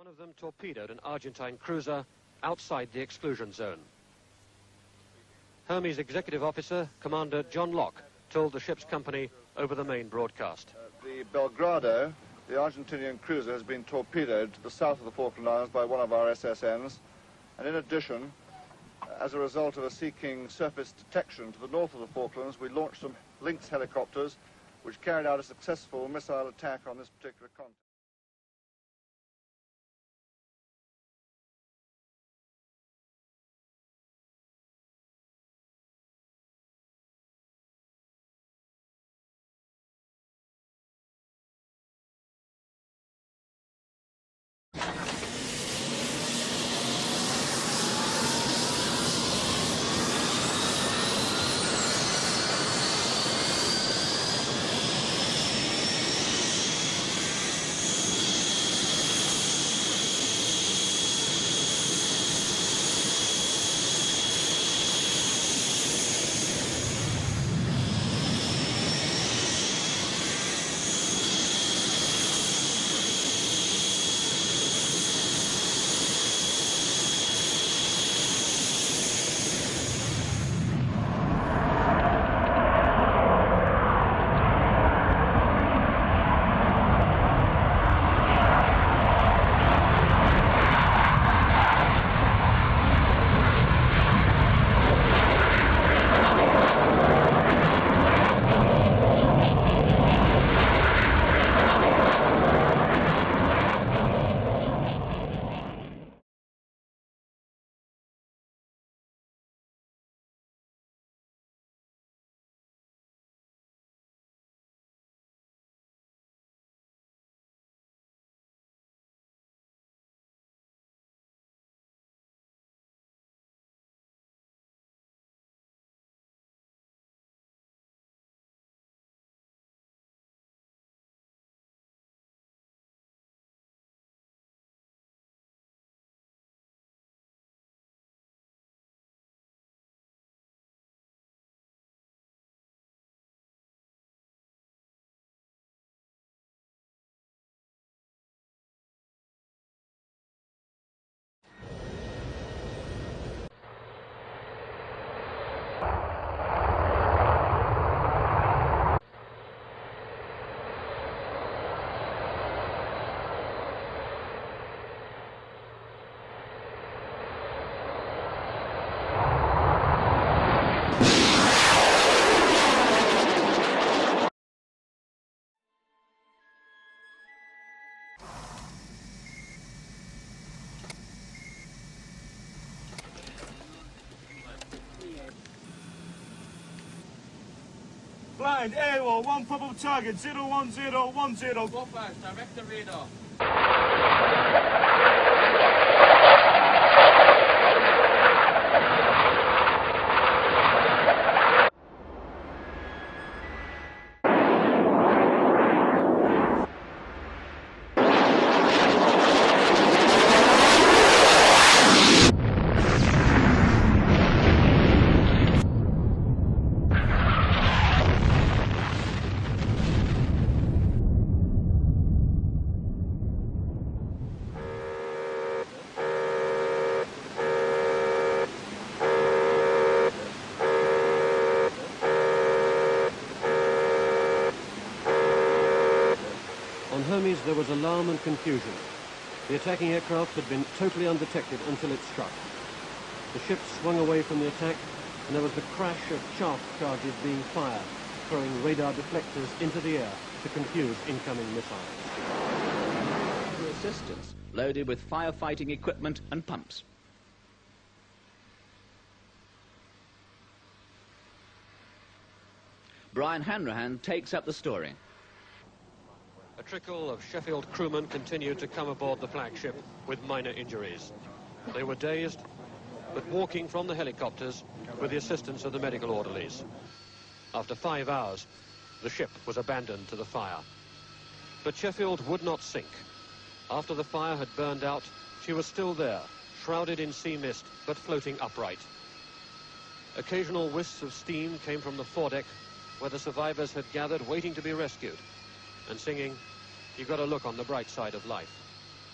of them torpedoed an Argentine cruiser outside the exclusion zone. Hermes executive officer, Commander John Locke, told the ship's company over the main broadcast. The Belgrano, the Argentinian cruiser, has been torpedoed to the south of the Falkland Islands by one of our SSNs, and in addition, as a result of a Sea King surface detection to the north of the Falklands, we launched some Lynx helicopters which carried out a successful missile attack on this particular continent. Blind, AWOL, one probable target, 01010. Go fast, direct the radar. On Hermes, there was alarm and confusion. The attacking aircraft had been totally undetected until it struck. The ship swung away from the attack, and there was the crash of chaff charges being fired, throwing radar deflectors into the air to confuse incoming missiles. Assistance, loaded with firefighting equipment and pumps. Brian Hanrahan takes up the story. A trickle of Sheffield crewmen continued to come aboard the flagship with minor injuries. They were dazed, but walking from the helicopters with the assistance of the medical orderlies. After 5 hours, the ship was abandoned to the fire. But Sheffield would not sink. After the fire had burned out, she was still there, shrouded in sea mist, but floating upright. Occasional wisps of steam came from the foredeck, where the survivors had gathered waiting to be rescued, and singing, "You've got to look on the bright side of life."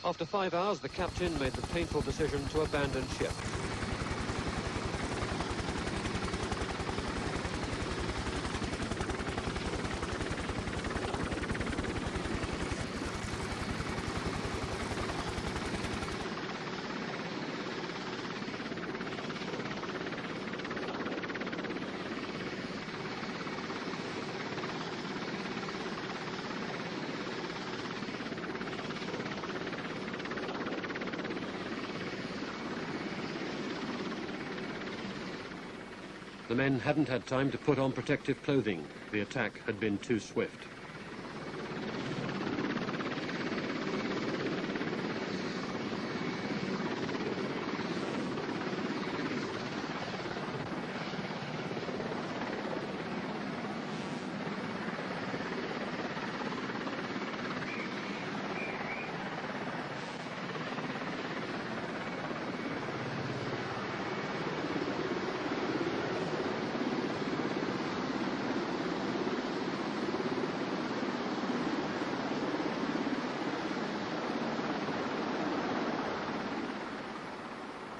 After 5 hours, the captain made the painful decision to abandon ship. The men hadn't had time to put on protective clothing. The attack had been too swift.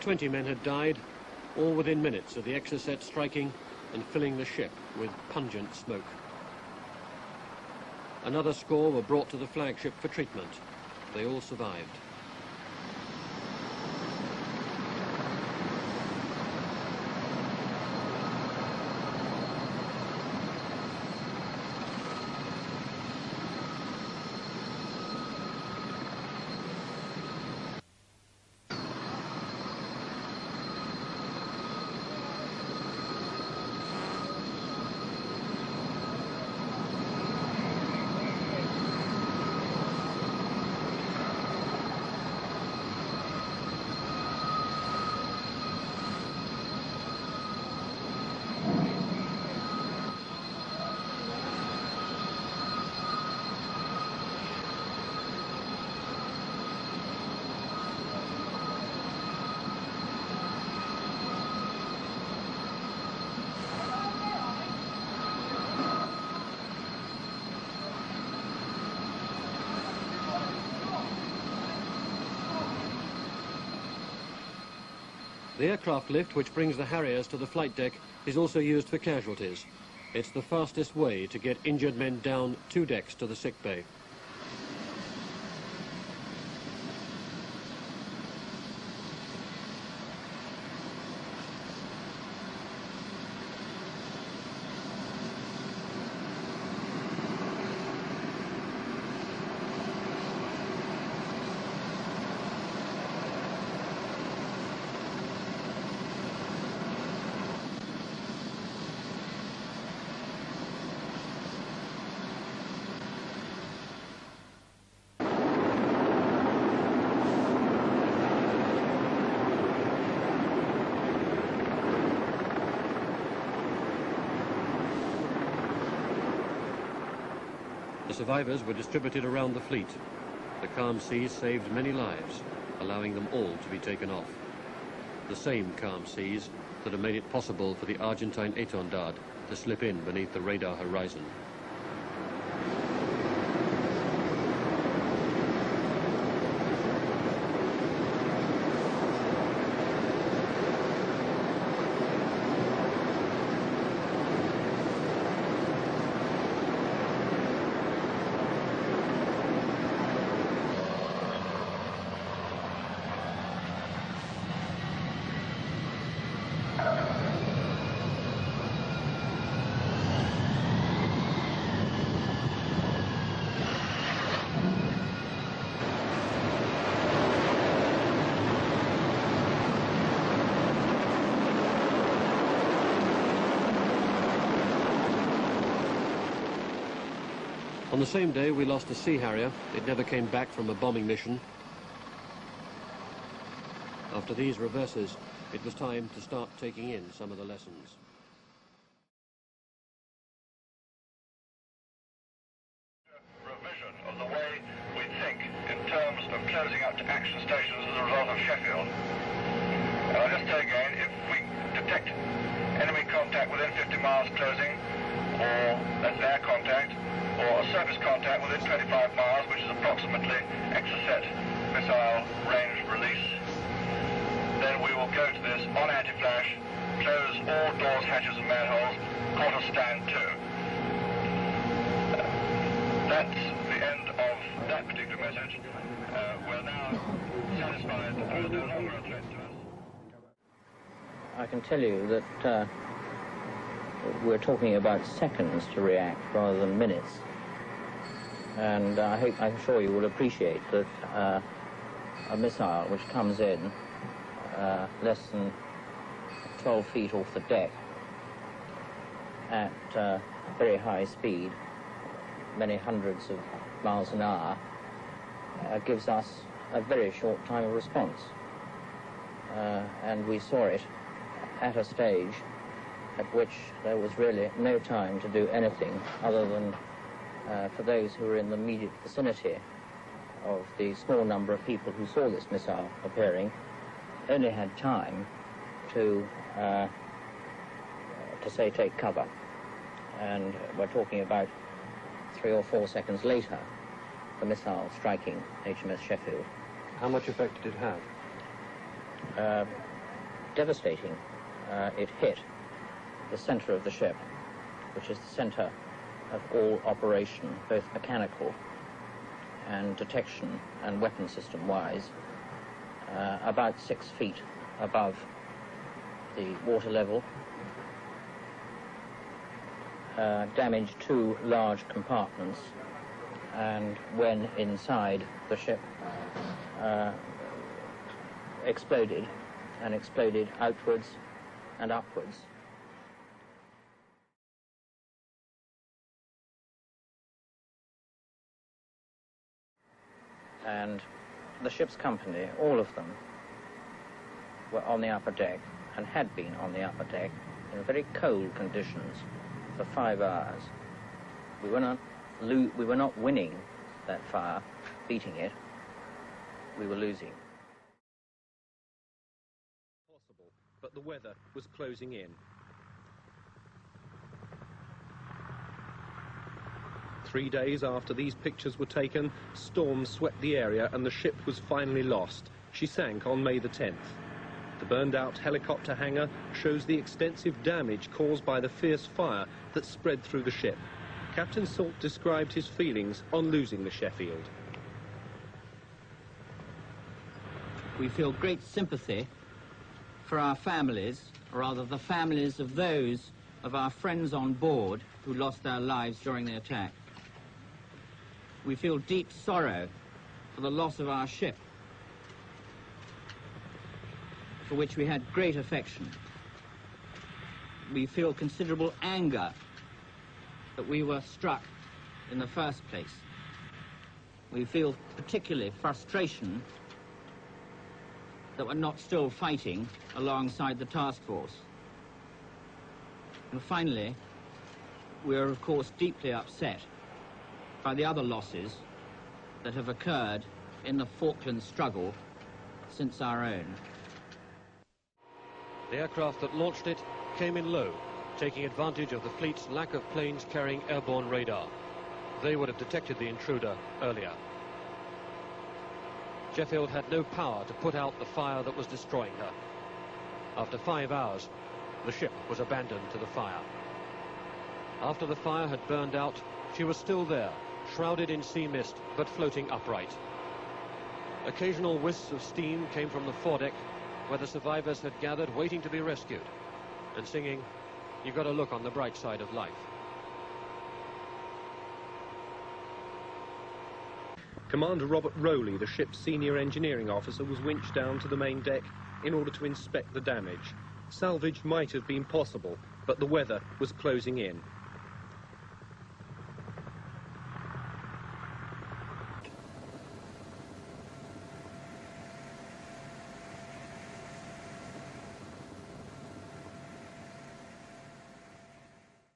"20 men had died, all within minutes of the exocet striking and filling the ship with pungent smoke. Another score were brought to the flagship for treatment. They all survived. The aircraft lift, which brings the Harriers to the flight deck, is also used for casualties. It's the fastest way to get injured men down 2 decks to the sick bay. The survivors were distributed around the fleet. The calm seas saved many lives, allowing them all to be taken off. The same calm seas that have made it possible for the Argentine étendard to slip in beneath the radar horizon. On the same day, we lost a Sea Harrier. It never came back from a bombing mission. After these reverses, it was time to start taking in some of the lessons. Revision of the way we think in terms of closing up to action stations as a result of Sheffield. And I'll just say again, if we detect enemy contact within 50 miles closing, or that's air contact, or a surface contact within 25 miles, which is approximately exocet missile range release. Then we will go to this on anti-flash, close all doors, hatches and manholes, quarter stand to. That's the end of that particular message. We're now satisfied that there is no longer a threat to us. I can tell you that we're talking about seconds to react rather than minutes. And I'm sure you will appreciate that a missile which comes in less than 12 feet off the deck at very high speed, many hundreds of miles an hour, gives us a very short time of response. And we saw it at a stage at which there was really no time to do anything other than for those who were in the immediate vicinity of the small number of people who saw this missile appearing, only had time to say take cover. And we're talking about 3 or 4 seconds later, the missile striking HMS Sheffield. How much effect did it have? Devastating. It hit the center of the ship, which is the center of all operation, both mechanical and detection and weapon system-wise, about 6 feet above the water level. Damaged 2 large compartments, and when inside the ship, exploded, and exploded outwards and upwards. And the ship's company, all of them, were on the upper deck and had been on the upper deck in very cold conditions for 5 hours. We were not winning that fire, beating it. We were losing. Possible, but the weather was closing in. 3 days after these pictures were taken, storms swept the area and the ship was finally lost. She sank on May the 10th. The burned-out helicopter hangar shows the extensive damage caused by the fierce fire that spread through the ship. Captain Salt described his feelings on losing the Sheffield. We feel great sympathy for our families, or rather the families of those of our friends on board who lost their lives during the attack. We feel deep sorrow for the loss of our ship, for which we had great affection. We feel considerable anger that we were struck in the first place. We feel particularly frustration that we're not still fighting alongside the task force. And finally, we are of course deeply upset by the other losses that have occurred in the Falkland struggle since our own. The aircraft that launched it came in low, taking advantage of the fleet's lack of planes carrying airborne radar. They would have detected the intruder earlier. Sheffield had no power to put out the fire that was destroying her. After 5 hours, the ship was abandoned to the fire. After the fire had burned out, she was still there, shrouded in sea mist, but floating upright. Occasional wisps of steam came from the foredeck, where the survivors had gathered waiting to be rescued, and singing, "You've got to look on the bright side of life." Commander Robert Rowley, the ship's senior engineering officer, was winched down to the main deck in order to inspect the damage. Salvage might have been possible, but the weather was closing in.